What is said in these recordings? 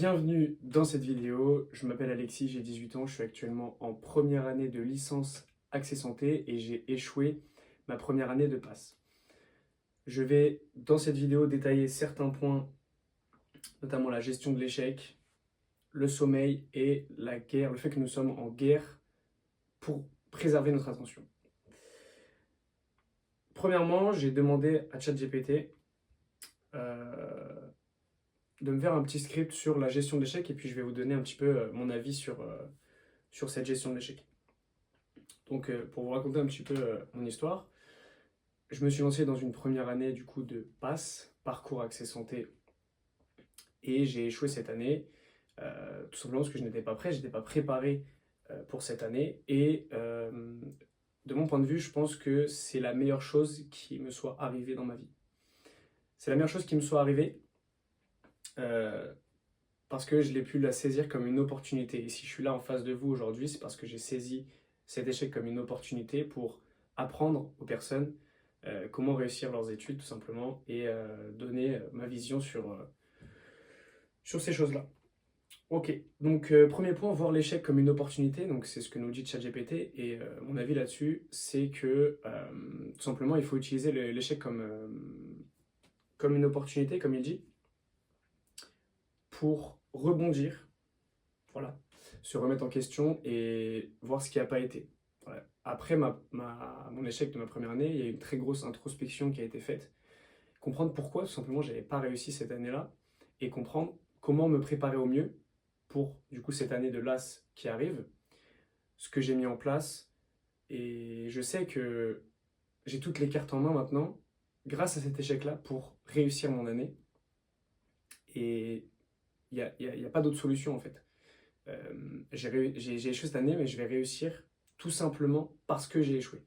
Bienvenue dans cette vidéo, je m'appelle Alexis, j'ai 18 ans, je suis actuellement en première année de licence Accès Santé et j'ai échoué ma première année de passe. Je vais dans cette vidéo détailler certains points, notamment la gestion de l'échec, le sommeil et la guerre, le fait que nous sommes en guerre pour préserver notre attention. Premièrement, j'ai demandé à ChatGPT de me faire un petit script sur la gestion de l'échec et puis je vais vous donner un petit peu mon avis sur cette gestion de l'échec. Donc, pour vous raconter un petit peu mon histoire, je me suis lancé dans une première année du coup de passe, parcours accès santé, et j'ai échoué cette année, tout simplement parce que je n'étais pas prêt, je n'étais pas préparé pour cette année, et de mon point de vue, je pense que c'est la meilleure chose qui me soit arrivée dans ma vie. C'est la meilleure chose qui me soit arrivée euh, parce que je l'ai pu la saisir comme une opportunité. Et si je suis là en face de vous aujourd'hui, c'est parce que j'ai saisi cet échec comme une opportunité pour apprendre aux personnes comment réussir leurs études tout simplement et donner ma vision sur ces choses-là. Ok, donc premier point, voir l'échec comme une opportunité, donc c'est ce que nous dit ChatGPT et mon avis là-dessus, c'est que tout simplement il faut utiliser l'échec comme une opportunité, comme il dit, pour rebondir, voilà, se remettre en question et voir ce qui n'a pas été. Voilà. Après mon échec de ma première année, il y a une très grosse introspection qui a été faite. Comprendre pourquoi, tout simplement, je n'avais pas réussi cette année-là et comprendre comment me préparer au mieux pour, du coup, cette année de LAS qui arrive, ce que j'ai mis en place. Et je sais que j'ai toutes les cartes en main maintenant, grâce à cet échec-là, pour réussir mon année. Et il y a pas d'autre solution, en fait. J'ai échoué cette année, mais je vais réussir tout simplement parce que j'ai échoué.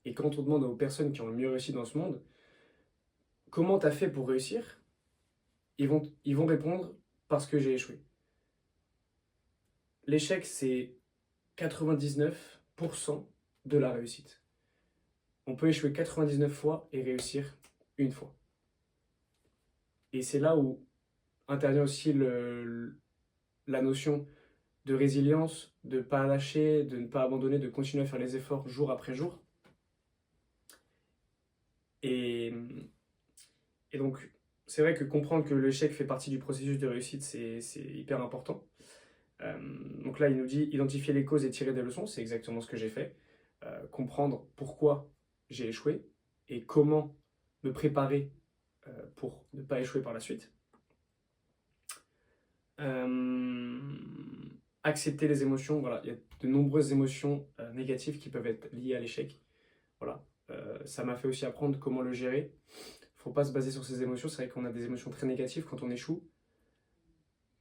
Et quand on demande aux personnes qui ont le mieux réussi dans ce monde, comment t'as fait pour réussir, ils vont répondre parce que j'ai échoué. L'échec, c'est 99% de la réussite. On peut échouer 99 fois et réussir une fois. Et c'est là où intervient aussi la notion de résilience, de ne pas lâcher, de ne pas abandonner, de continuer à faire les efforts jour après jour. Et, et donc, c'est vrai que comprendre que l'échec fait partie du processus de réussite, c'est hyper important. Donc là, il nous dit identifier les causes et tirer des leçons, c'est exactement ce que j'ai fait. Comprendre pourquoi j'ai échoué et comment me préparer pour ne pas échouer par la suite. Euh, Accepter les émotions, voilà, il y a de nombreuses émotions négatives qui peuvent être liées à l'échec. Voilà. Ça m'a fait aussi apprendre comment le gérer. Il ne faut pas se baser sur ces émotions, c'est vrai qu'on a des émotions très négatives quand on échoue,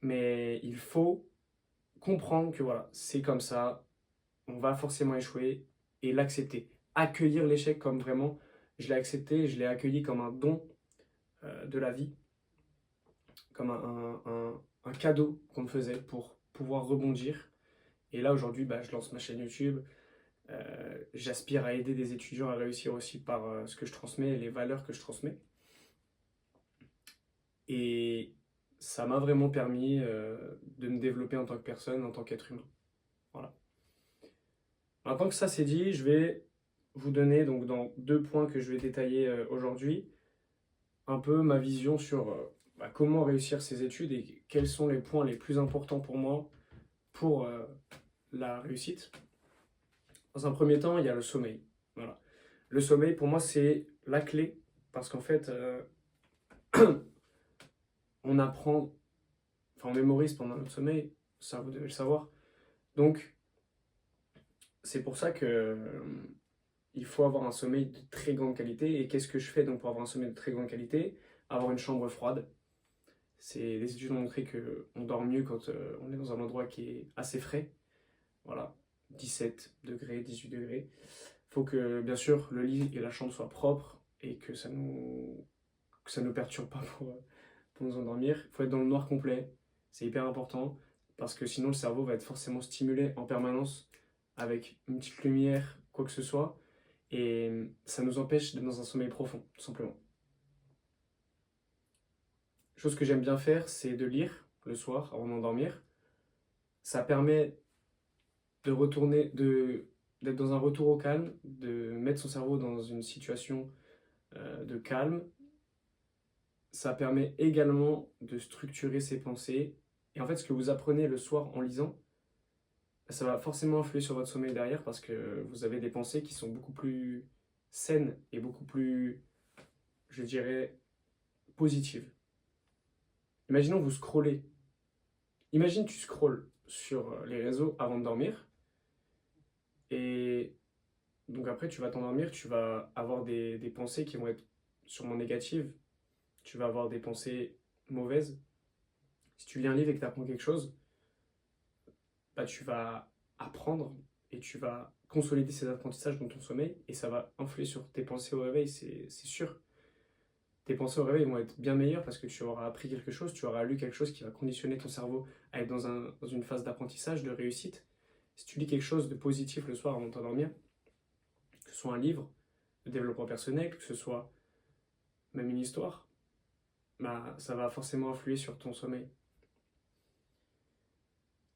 mais il faut comprendre que voilà, c'est comme ça, on va forcément échouer et l'accepter. Accueillir l'échec comme vraiment, je l'ai accepté, je l'ai accueilli comme un don de la vie, comme un cadeau qu'on me faisait pour pouvoir rebondir. Et là aujourd'hui, bah, je lance ma chaîne YouTube. J'aspire à aider des étudiants à réussir aussi par ce que je transmets et les valeurs que je transmets. Et ça m'a vraiment permis de me développer en tant que personne, en tant qu'être humain. Voilà. Maintenant que ça c'est dit, je vais vous donner donc dans deux points que je vais détailler aujourd'hui, un peu ma vision sur comment réussir ces études et quels sont les points les plus importants pour moi pour la réussite. Dans un premier temps, il y a le sommeil. Voilà. Le sommeil, pour moi, c'est la clé parce qu'en fait, on apprend, enfin, on mémorise pendant notre sommeil, ça vous devez le savoir. Donc, c'est pour ça que il faut avoir un sommeil de très grande qualité. Et qu'est-ce que je fais donc pour avoir un sommeil de très grande qualité? Avoir une chambre froide. Les études ont montré qu'on dort mieux quand on est dans un endroit qui est assez frais. Voilà, 17 degrés, 18 degrés. Il faut que, bien sûr, le lit et la chambre soient propres et que ça nous perturbe pas pour nous endormir. Il faut être dans le noir complet, c'est hyper important parce que sinon le cerveau va être forcément stimulé en permanence avec une petite lumière, quoi que ce soit, et ça nous empêche d'être dans un sommeil profond, tout simplement. Chose que j'aime bien faire, c'est de lire le soir avant d'endormir, ça permet de retourner, d'être dans un retour au calme, de mettre son cerveau dans une situation de calme. Ça permet également de structurer ses pensées. Et en fait, ce que vous apprenez le soir en lisant, ça va forcément influer sur votre sommeil derrière parce que vous avez des pensées qui sont beaucoup plus saines et beaucoup plus, je dirais, positives. Imaginons vous scrollez. Imagine tu scrolles sur les réseaux avant de dormir et donc après tu vas t'endormir, tu vas avoir des pensées qui vont être sûrement négatives, tu vas avoir des pensées mauvaises. Si tu lis un livre et que tu apprends quelque chose, bah, tu vas apprendre et tu vas consolider ces apprentissages dans ton sommeil et ça va influer sur tes pensées au réveil, c'est sûr. Tes pensées au réveil vont être bien meilleures parce que tu auras appris quelque chose, tu auras lu quelque chose qui va conditionner ton cerveau à être dans une phase d'apprentissage, de réussite. Si tu lis quelque chose de positif le soir avant de t'endormir, que ce soit un livre de développement personnel, que ce soit même une histoire, bah, ça va forcément influer sur ton sommeil.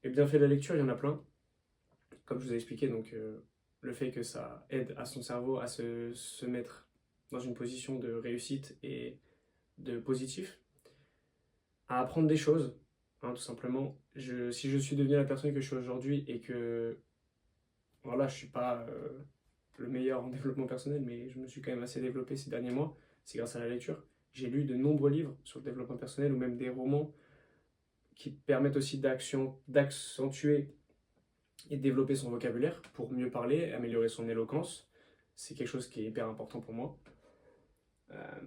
Et bienfaits de la lecture, il y en a plein. Comme je vous ai expliqué, donc le fait que ça aide à son cerveau à se mettre dans une position de réussite et de positif, à apprendre des choses, hein, tout simplement. Si je suis devenu la personne que je suis aujourd'hui et que voilà, je suis pas le meilleur en développement personnel, mais je me suis quand même assez développé ces derniers mois, c'est grâce à la lecture. J'ai lu de nombreux livres sur le développement personnel ou même des romans qui permettent aussi d'accentuer et de développer son vocabulaire pour mieux parler, améliorer son éloquence. C'est quelque chose qui est hyper important pour moi. Euh,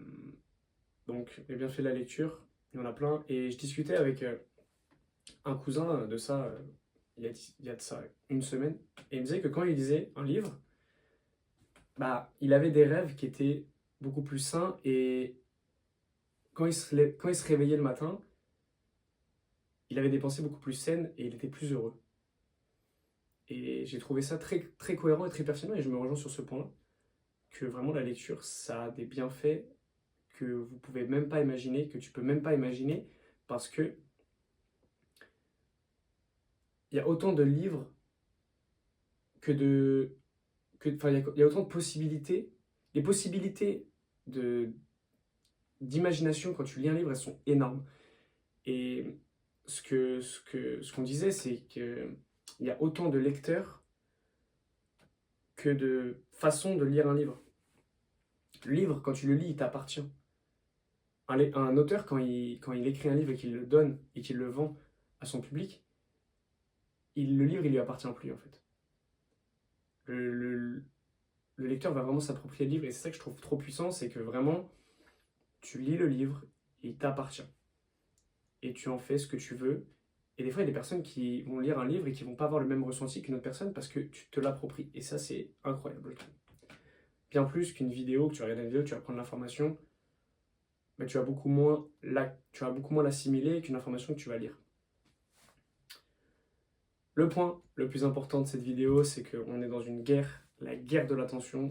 donc, les bienfaits de la lecture, il y en a plein. Et je discutais avec un cousin de ça, il y a de ça une semaine, et il me disait que quand il lisait un livre, bah, il avait des rêves qui étaient beaucoup plus sains, et quand il se réveillait le matin, il avait des pensées beaucoup plus saines, et il était plus heureux. Et j'ai trouvé ça très, très cohérent et très pertinent, et je me rejoins sur ce point-là, que vraiment la lecture, ça a des bienfaits que vous pouvez même pas imaginer, que tu peux même pas imaginer, parce que il y a autant de livres que de... Enfin, il y a autant de possibilités. Les possibilités de, d'imagination quand tu lis un livre, elles sont énormes. Et ce qu'on disait, c'est qu'il y a autant de lecteurs que de façons de lire un livre. Le livre, quand tu le lis, il t'appartient. Un auteur, quand il écrit un livre et qu'il le donne et qu'il le vend à son public, le livre, il lui appartient plus en fait. Le, le- le lecteur va vraiment s'approprier le livre et c'est ça que je trouve trop puissant, c'est que vraiment, tu lis le livre, il t'appartient. Et tu en fais ce que tu veux. Et des fois, il y a des personnes qui vont lire un livre et qui vont pas avoir le même ressenti qu'une autre personne parce que tu te l'appropries. Et ça, c'est incroyable, je trouve. Bien plus qu'une vidéo, que tu vas regarder une vidéo, tu vas prendre l'information, mais tu vas beaucoup moins l'assimiler qu'une information que tu vas lire. Le point le plus important de cette vidéo, c'est qu'on est dans une guerre, la guerre de l'attention.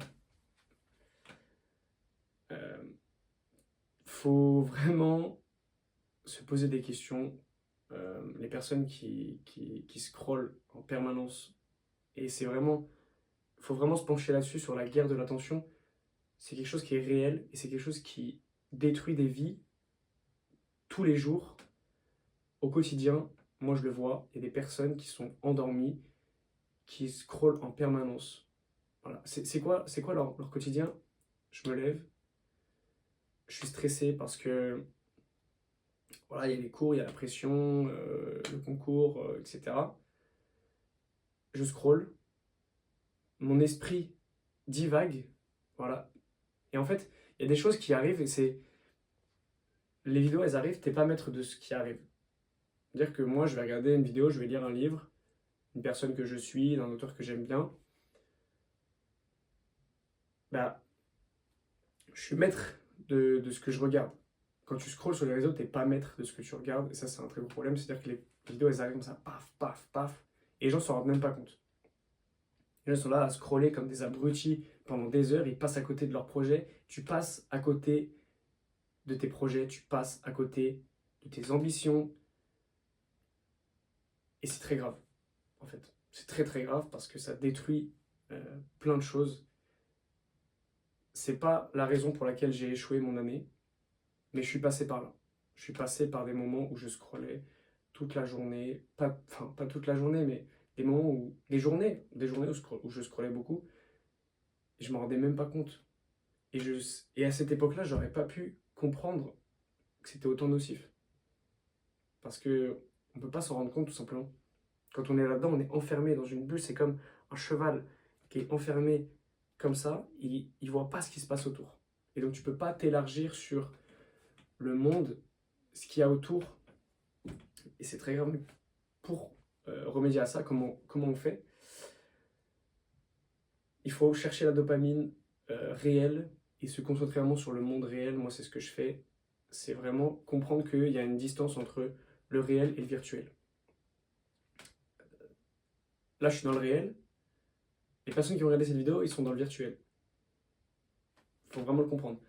Euh, Faut vraiment se poser des questions. Les personnes qui scrollent en permanence, et c'est vraiment, il faut vraiment se pencher là-dessus, sur la guerre de l'attention. C'est quelque chose qui est réel et c'est quelque chose qui détruit des vies tous les jours, au quotidien. Moi, je le vois, il y a des personnes qui sont endormies, qui scrollent en permanence. Voilà. C'est quoi leur quotidien? Je me lève, je suis stressé parce que voilà, il y a les cours, il y a la pression, le concours, etc. Je scrolle, mon esprit divague, voilà. Et en fait, il y a des choses qui arrivent et c'est les vidéos, elles arrivent, t'es pas maître de ce qui arrive. C'est-à-dire que moi, je vais regarder une vidéo, je vais lire un livre, une personne que je suis, d'un auteur que j'aime bien, bah, je suis maître de ce que je regarde. Quand tu scrolles sur les réseaux, t'es pas maître de ce que tu regardes, et ça, c'est un très gros problème. C'est-à-dire que les vidéos, elles arrivent comme ça, paf, paf, paf, et les gens s'en rendent même pas compte. Les gens sont là à scroller comme des abrutis pendant des heures, ils passent à côté de leur projet, tu passes à côté de tes projets, tu passes à côté de tes ambitions, Et c'est très grave, en fait. C'est très très grave parce que ça détruit plein de choses. C'est pas la raison pour laquelle j'ai échoué mon année, mais je suis passé par là. Je suis passé par des moments où je scrollais toute la journée, enfin pas toute la journée, mais des moments où, des journées où je scrollais beaucoup, et je m'en rendais même pas compte. Et à cette époque-là, j'aurais pas pu comprendre que c'était autant nocif. Parce que on peut pas s'en rendre compte tout simplement. Quand on est là-dedans, on est enfermé dans une bulle. C'est comme un cheval qui est enfermé comme ça, il voit pas ce qui se passe autour. Et donc tu peux pas t'élargir sur le monde, ce qu'il y a autour. Et c'est très grave. Pour remédier à ça, comment on fait? Il faut chercher la dopamine réelle et se concentrer vraiment sur le monde réel. Moi, c'est ce que je fais. C'est vraiment comprendre qu'il y a une distance entre le réel et le virtuel. Là, je suis dans le réel. Les personnes qui ont regardé cette vidéo, ils sont dans le virtuel. Il faut vraiment le comprendre.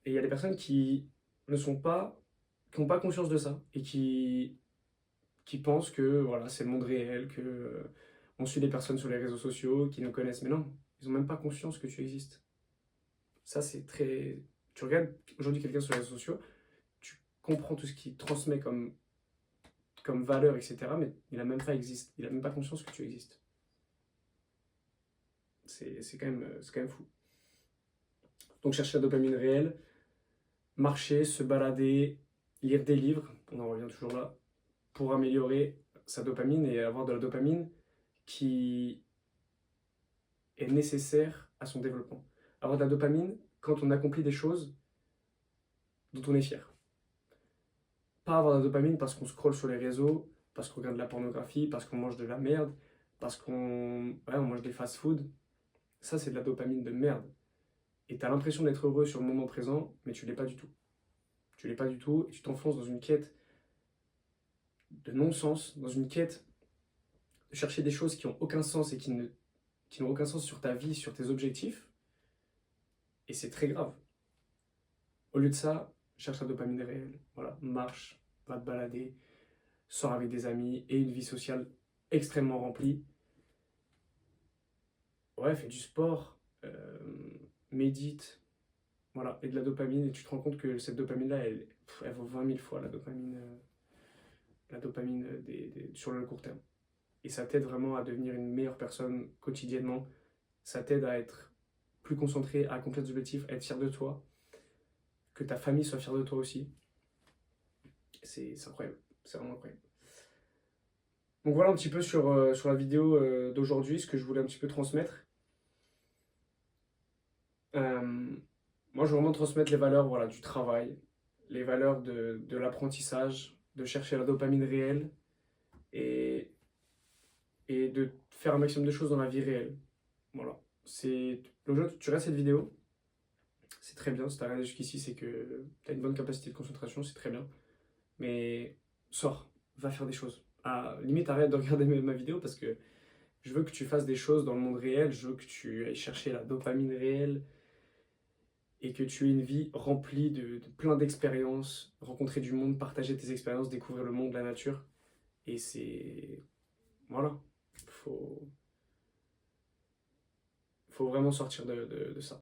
Et il y a des personnes qui ne sont pas, qui n'ont pas conscience de ça et qui pensent que voilà, c'est le monde réel, que on suit des personnes sur les réseaux sociaux qui nous connaissent. Mais non, ils n'ont même pas conscience que tu existes. Ça, c'est très. Tu regardes aujourd'hui quelqu'un sur les réseaux sociaux, tu comprends tout ce qu'il transmet comme valeur, etc. Mais il n'a même pas existe, il a même pas conscience que tu existes. C'est quand même fou. Donc chercher la dopamine réelle, marcher, se balader, lire des livres, on en revient toujours là, pour améliorer sa dopamine et avoir de la dopamine qui est nécessaire à son développement. Avoir de la dopamine quand on accomplit des choses dont on est fier. Pas avoir de la dopamine parce qu'on scrolle sur les réseaux, parce qu'on regarde de la pornographie, parce qu'on mange de la merde, parce on mange des fast-food. Ça, c'est de la dopamine de merde. Et tu as l'impression d'être heureux sur le moment présent, mais tu l'es pas du tout. Tu l'es pas du tout et tu t'enfonces dans une quête de non-sens, dans une quête de chercher des choses qui n'ont aucun sens et qui n'ont aucun sens sur ta vie, sur tes objectifs. Et c'est très grave. Au lieu de ça, cherche la dopamine réelle. Voilà, marche, va te balader, sors avec des amis et une vie sociale extrêmement remplie. Ouais, fais du sport, médite, voilà, et de la dopamine. Et tu te rends compte que cette dopamine-là, elle vaut 20 000 fois la dopamine sur le court terme. Et ça t'aide vraiment à devenir une meilleure personne quotidiennement. Ça t'aide à être plus concentré, à accomplir des objectifs, à être fier de toi, que ta famille soit fière de toi aussi. C'est incroyable, c'est vraiment incroyable. Donc voilà un petit peu sur la vidéo d'aujourd'hui, ce que je voulais un petit peu transmettre. Moi, je veux vraiment transmettre les valeurs voilà, du travail, les valeurs de l'apprentissage, de chercher la dopamine réelle et, et de faire un maximum de choses dans la vie réelle. Voilà. Donc, tu regardes cette vidéo, c'est très bien. Si tu as regardé jusqu'ici, c'est que tu as une bonne capacité de concentration, c'est très bien. Mais sors, va faire des choses. Limite, arrête de regarder ma vidéo parce que je veux que tu fasses des choses dans le monde réel, je veux que tu ailles chercher la dopamine réelle et que tu aies une vie remplie de plein d'expériences, rencontrer du monde, partager tes expériences, découvrir le monde, la nature. Et c'est... Voilà, faut, faut vraiment sortir de ça.